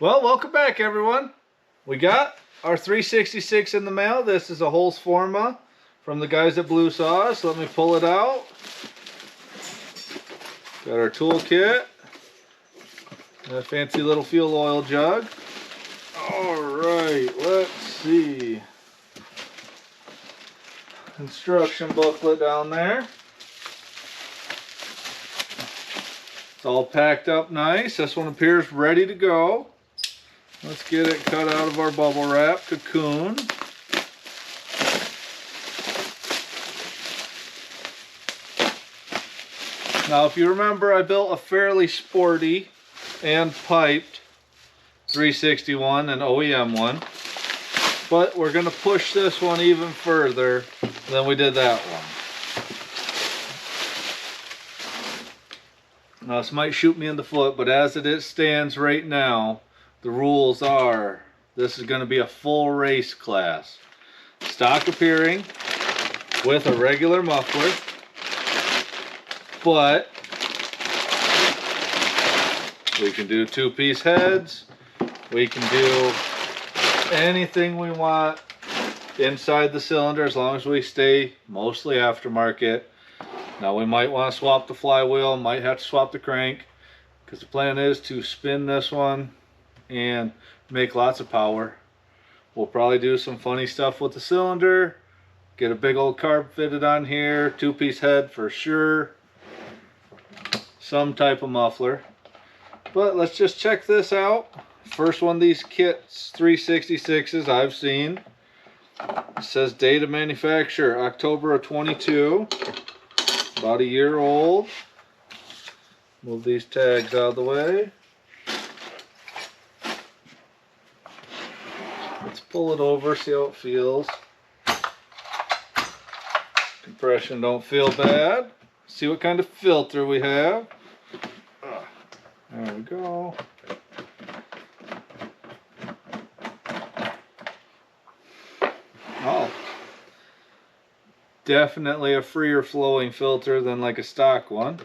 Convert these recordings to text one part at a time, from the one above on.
Well, welcome back, everyone. We got our 366 in the mail. This is a Holzfforma from the guys at Blue Saws. Let me pull it out. Got our tool kit. And a fancy little fuel oil jug. Alright, let's see. Instruction booklet down there. It's all packed up nice. This one appears ready to go. Let's get it cut out of our bubble wrap cocoon. Now, if you remember, I built a fairly sporty and piped 361, an OEM one. But we're going to push this one even further than we did that one. Now, this might shoot me in the foot, but as it stands right now, the rules are, this is going to be a full race class. Stock appearing with a regular muffler, but we can do two-piece heads. We can do anything we want inside the cylinder as long as we stay mostly aftermarket. Now we might want to swap the flywheel, might have to swap the crank, because the plan is to spin this one and make lots of power. We'll probably do some funny stuff with the cylinder, get a big old carb fitted on here, two-piece head for sure, some type of muffler. But let's just check this out. First one of these kits 366s I've seen. It says date of manufacture October of 22, about a year old. Move these tags out of the way. Let's pull it over, see how it feels. Compression don't feel bad. See what kind of filter we have. There we go. Oh, definitely a freer flowing filter than like a stock one.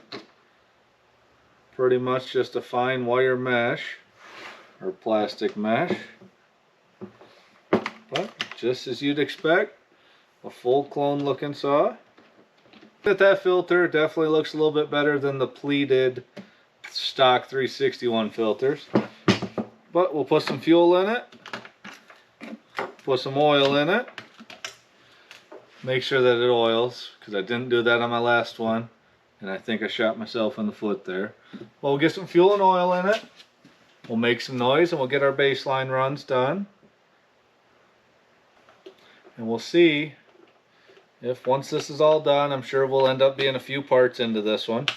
Pretty much just a fine wire mesh or plastic mesh. But just as you'd expect, a full clone looking saw. But that filter definitely looks a little bit better than the pleated stock 361 filters. But we'll put some fuel in it, put some oil in it, make sure that it oils, because I didn't do that on my last one and I think I shot myself in the foot there. Well, we'll get some fuel and oil in it, we'll make some noise, and we'll get our baseline runs done. And we'll see if once this is all done, I'm sure we'll end up being a few parts into this one.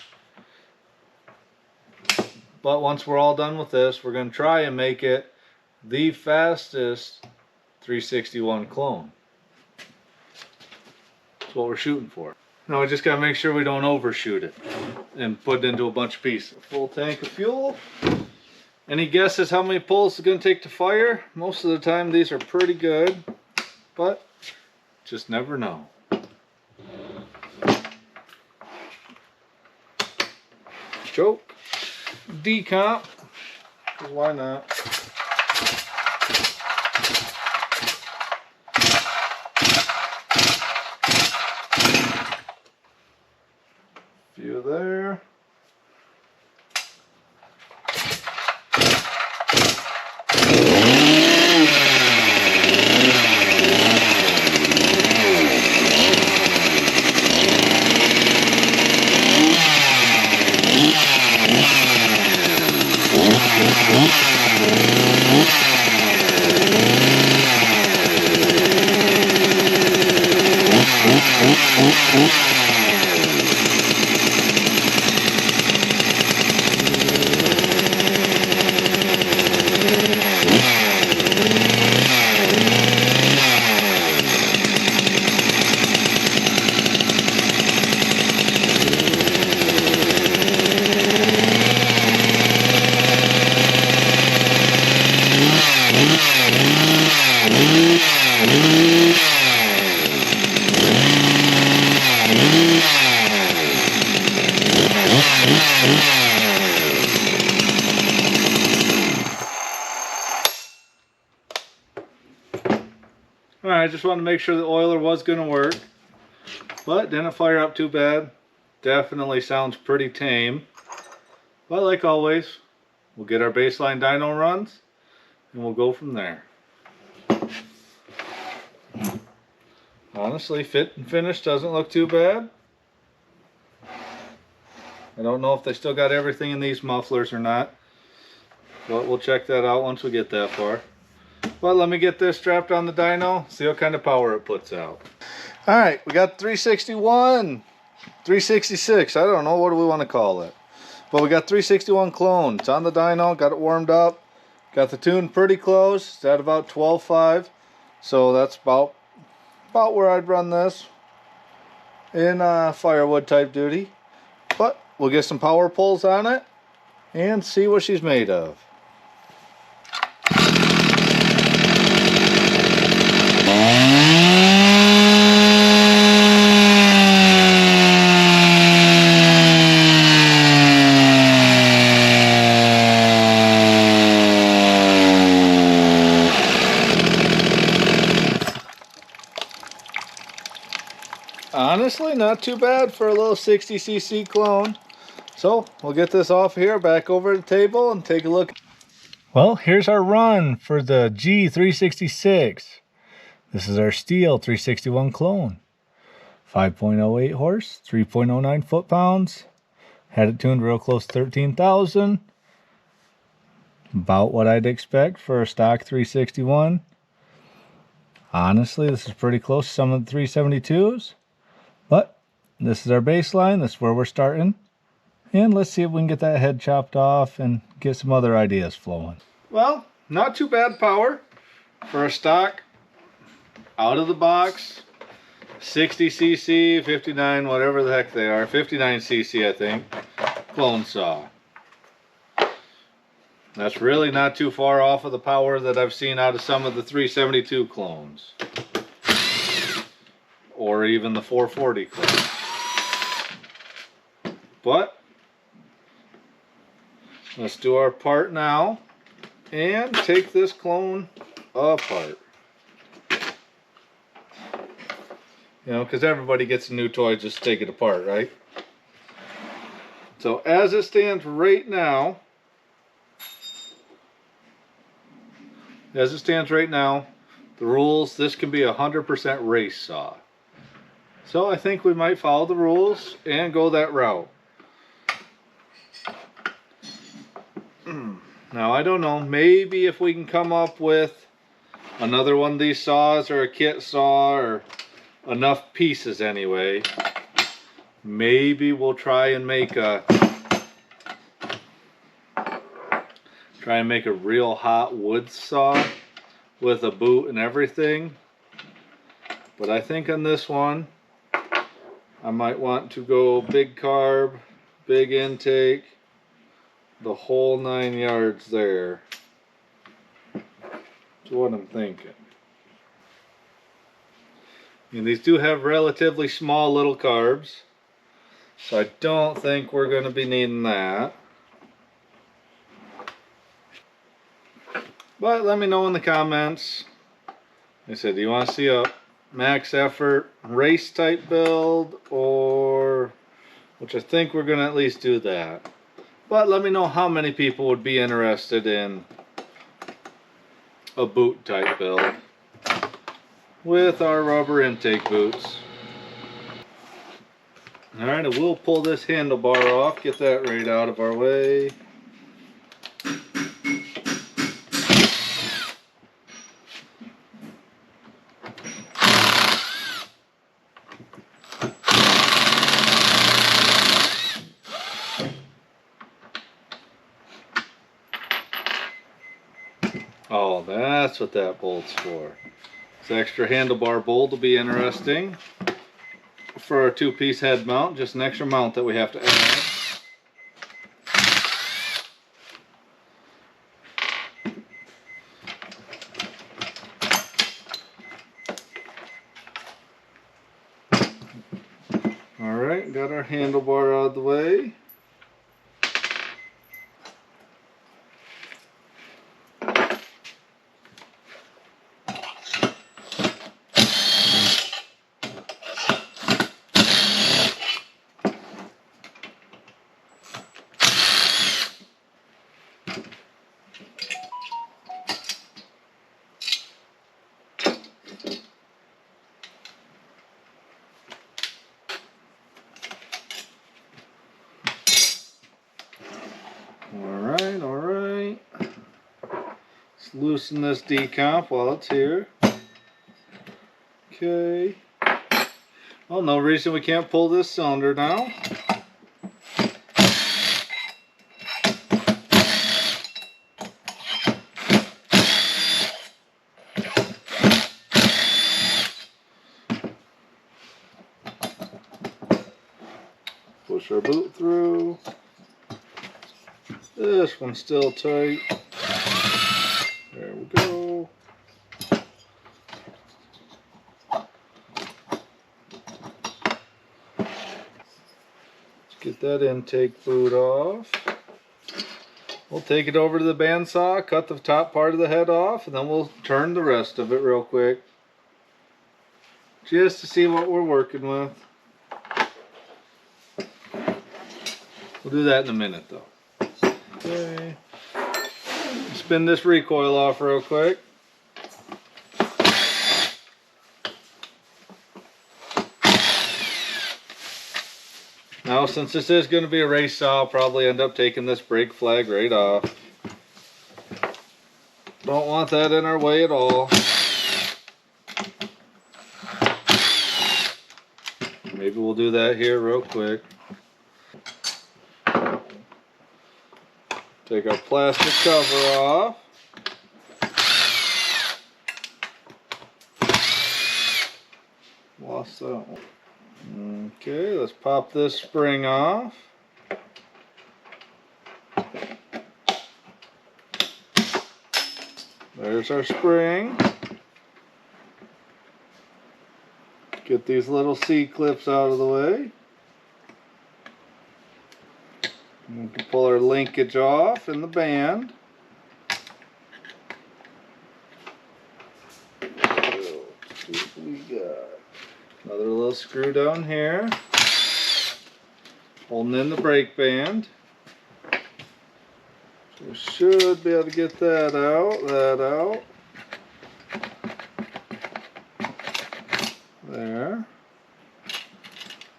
But once we're all done with this, we're going to try and make it the fastest 361 clone. That's what we're shooting for. Now we just got to make sure we don't overshoot it and put it into a bunch of pieces. Full tank of fuel. Any guesses how many pulls it's going to take to fire? Most of the time these are pretty good, but just never know. Choke. Decomp, because why not? Few there. Alright, just wanted to make sure the oiler was going to work. But didn't fire up too bad. Definitely sounds pretty tame. But like always, we'll get our baseline dyno runs and we'll go from there. Honestly, fit and finish doesn't look too bad. I don't know if they still got everything in these mufflers or not, but we'll check that out once we get that far. But let me get this strapped on the dyno, see what kind of power it puts out. Alright, we got 361, 366, I don't know, what do we want to call it? But we got 361 clone. It's on the dyno, got it warmed up, got the tune pretty close. It's at about 12.5, so that's about where I'd run this in firewood type duty. But we'll get some power pulls on it and see what she's made of. Honestly, not too bad for a little 60cc clone. So we'll get this off here, back over the table and take a look. Well, here's our run for the G366. This is our Stihl 361 clone. 5.08 horse, 3.09 foot-pounds. Had it tuned real close to 13,000. About what I'd expect for a stock 361. Honestly, this is pretty close to some of the 372s. But this is our baseline. This is where we're starting. And let's see if we can get that head chopped off and get some other ideas flowing. Well, not too bad power for a stock out of the box 60cc, 59, whatever the heck they are, 59cc I think, clone saw. That's really not too far off of the power that I've seen out of some of the 372 clones. Or even the 440 clones. But let's do our part now and take this clone apart. You know, because everybody gets a new toy, just take it apart, right? So as it stands right now, the rules, this can be a 100% race saw. So I think we might follow the rules and go that route. Now I don't know, maybe if we can come up with another one of these saws or a kit saw or enough pieces anyway, maybe we'll try and make a real hot wood saw with a boot and everything. But I think on this one I might want to go big carb, big intake, the whole 9 yards there. That's what I'm thinking. And these do have relatively small little carbs, so I don't think we're going to be needing that. But let me know in the comments. Like I said, do you want to see a max effort race type build, or, which I think we're going to at least do that. But let me know how many people would be interested in a boot type build with our rubber intake boots. Alright, I will pull this handlebar off, get that right out of our way. Oh, that's what that bolt's for. This extra handlebar bolt will be interesting for our two-piece head mount, just an extra mount that we have to add. Alright, got our handlebar out of the way. loosen this decomp while it's here. Okay. Well, no reason we can't pull this cylinder now. Push our boot through. This one's still tight. There we go. Let's get that intake boot off. We'll take it over to the bandsaw, cut the top part of the head off, and then we'll turn the rest of it real quick. Just to see what we're working with. We'll do that in a minute though. Okay. Spin this recoil off real quick. Now, since this is going to be a race saw, I'll probably end up taking this brake flag right off. Don't want that in our way at all. Maybe we'll do that here real quick. Take our plastic cover off. Lost that one. Okay, let's pop this spring off. There's our spring. Get these little C-clips out of the way. We can pull our linkage off in the band. See what we got. Another little screw down here. Holding in the brake band. So we should be able to get that out, There.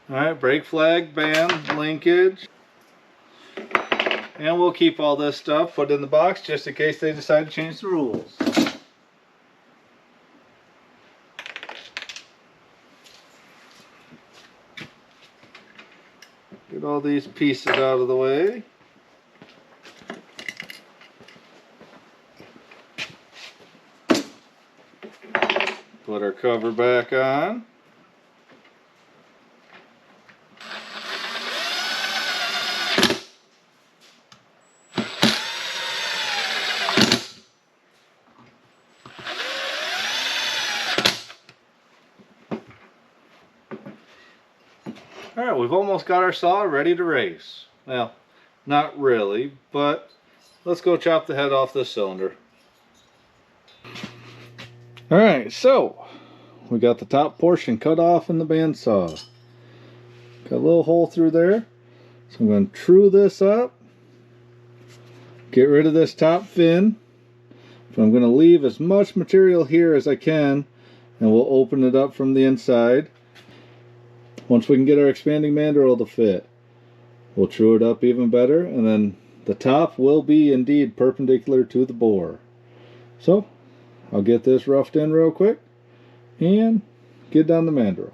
Alright, brake flag, band, linkage. And we'll keep all this stuff put in the box just in case they decide to change the rules. Get all these pieces out of the way. Put our cover back on. Alright, we've almost got our saw ready to race. Well, not really, but let's go chop the head off this cylinder. Alright, so we got the top portion cut off in the bandsaw. Got a little hole through there. So I'm going to true this up. Get rid of this top fin. So I'm going to leave as much material here as I can, and we'll open it up from the inside. Once we can get our expanding mandrel to fit, we'll true it up even better, and then the top will be indeed perpendicular to the bore. So I'll get this roughed in real quick and get down the mandrel.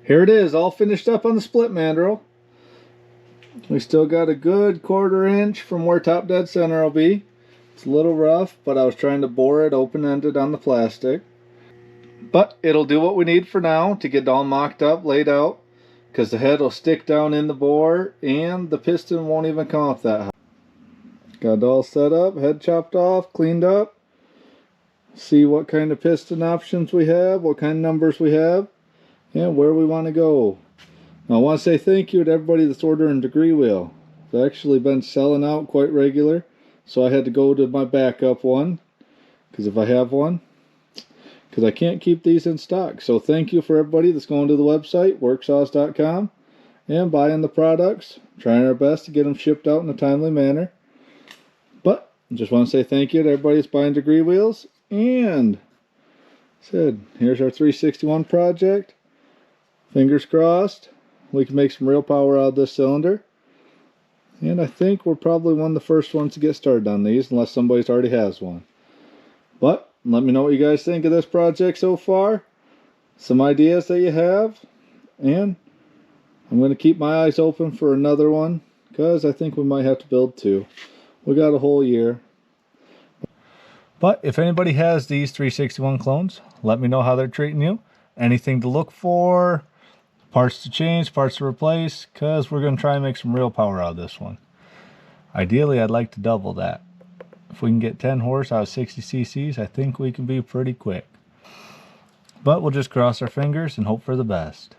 Here it is, all finished up on the split mandrel. We still got a good 1/4 inch from where top dead center will be. It's a little rough, but I was trying to bore it open-ended on the plastic. But it'll do what we need for now to get it all mocked up, laid out, because the head will stick down in the bore and the piston won't even come off that high. Got it all set up, head chopped off, cleaned up. See what kind of piston options we have, what kind of numbers we have, and where we want to go. Now, I want to say thank you to everybody that's ordering degree wheel. It's actually been selling out quite regular. So I had to go to my backup one, because if I have one, because I can't keep these in stock. So thank you for everybody that's going to the website, worksaws.com, and buying the products. Trying our best to get them shipped out in a timely manner. But I just want to say thank you to everybody that's buying degree wheels. And here's our 361 project. Fingers crossed we can make some real power out of this cylinder. And I think we're probably one of the first ones to get started on these, unless somebody's already has one. But let me know what you guys think of this project so far, some ideas that you have, and I'm going to keep my eyes open for another one, because I think we might have to build two. We got a whole year. But if anybody has these 361 clones, let me know how they're treating you. Anything to look for, parts to change, parts to replace, because we're going to try and make some real power out of this one. Ideally, I'd like to double that. If we can get 10 horse out of 60 cc's, I think we can be pretty quick. But we'll just cross our fingers and hope for the best.